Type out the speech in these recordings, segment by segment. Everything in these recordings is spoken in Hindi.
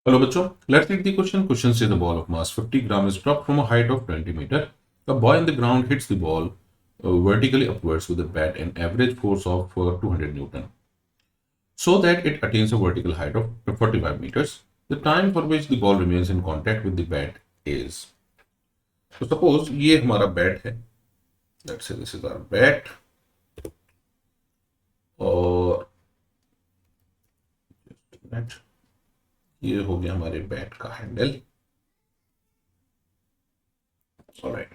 Hello, bachcho. Let's read the question. Question says the ball of mass 50 gram is dropped from a height of 20 meter. The boy on the ground hits the ball vertically upwards with a bat and average force of 200 Newton, so that it attains a vertical height of 45 meters. The time for which the ball remains in contact with the bat is. So suppose ये हमारा bat है. Let's say this is our bat. और ये हो गया हमारे बैट का हैंडल. ऑलराइट.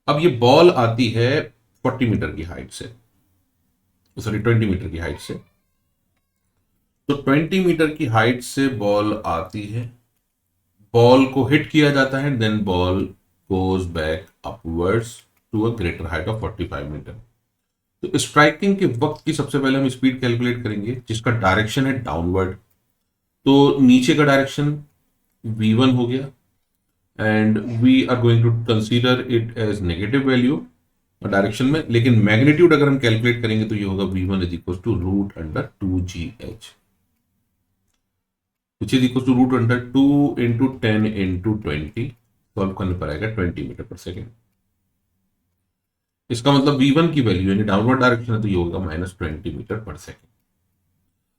अब ये बॉल आती है 40 मीटर की हाइट से, सॉरी 20 मीटर की हाइट से. तो 20 मीटर की हाइट से बॉल आती है, बॉल को हिट किया जाता है, then ball goes back upwards to a greater height of 45 metre. तो स्ट्राइकिंग के वक्त की सबसे पहले हम स्पीड कैलकुलेट करेंगे जिसका डायरेक्शन है डाउनवर्ड. तो नीचे का डायरेक्शन v1 हो गया and we are going to consider it as negative value direction में, लेकिन मैग्नीट्यूड अगर हम कैलकुलेट करेंगे तो ये होगा v1 is equal to root under 2gh, which is equal to root under 2 into 10 into 20. Solve करने पर आएगा 20 मीटर पर सेकेंड. इसका मतलब v1 की वैल्यू यानी डाउनवर्ड डायरेक्शन है तो ये होगा -20 मीटर पर सेकेंड.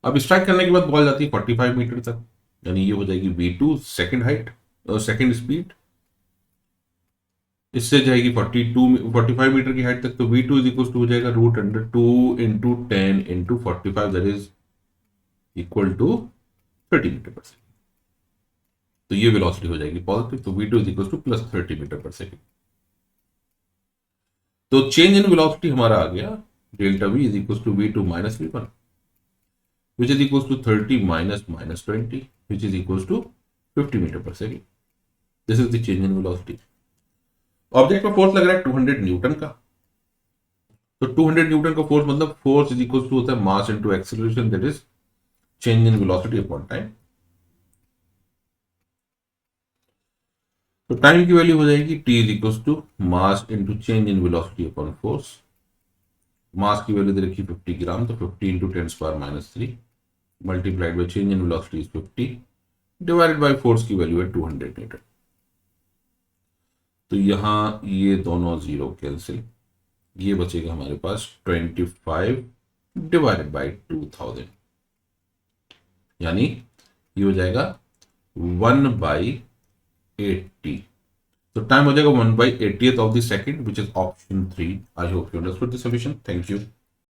अब स्ट्राइक करने के बाद बॉल जाती है 45 मीटर तक, यानी ये हो जाएगी v2 सेकेंड हाइट और सेकेंड स्पीड. इससे जाएगी 45 मीटर की हाइट तक, तो v2 इज इक्वल टू हो जाएगा root under 2 into 10 into 45 that is equal to 30 metre per second. तो ये वेलोसिटी हो जाएगी पॉजिटिव, तो v2 is equal to plus 30 metre per second. तो चेंज इन वेलोसिटी हमारा आ गया delta v is equal to v2 minus v1 which is equals to 30 minus 20 which is equals to 50 metre per second. This is the change in velocity. Object पर फोर्स लग रहा है 200 न्यूटन का. तो 200 न्यूटन का फोर्स मतलब फोर्स इज इक्वल टू होता है mass into acceleration that is change in velocity upon time. तो टाइम की वैल्यू हो जाएगी t is equal to mass into change in velocity upon force. Mass की वैल्यू दे रखी 50 ग्राम, तो 50 into 10⁻³ multiplied by change in velocity is 50 divided by force की वैल्यू है 200 न्यूटन. तो यहां ये दोनों जीरो कैंसिल, ये बचेगा हमारे पास 25 डिवाइडेड बाई 2000, यानी ये हो जाएगा 1/80. तो टाइम हो जाएगा 1/80th of the second which is option 3. I hope you understood the solution. Thank you.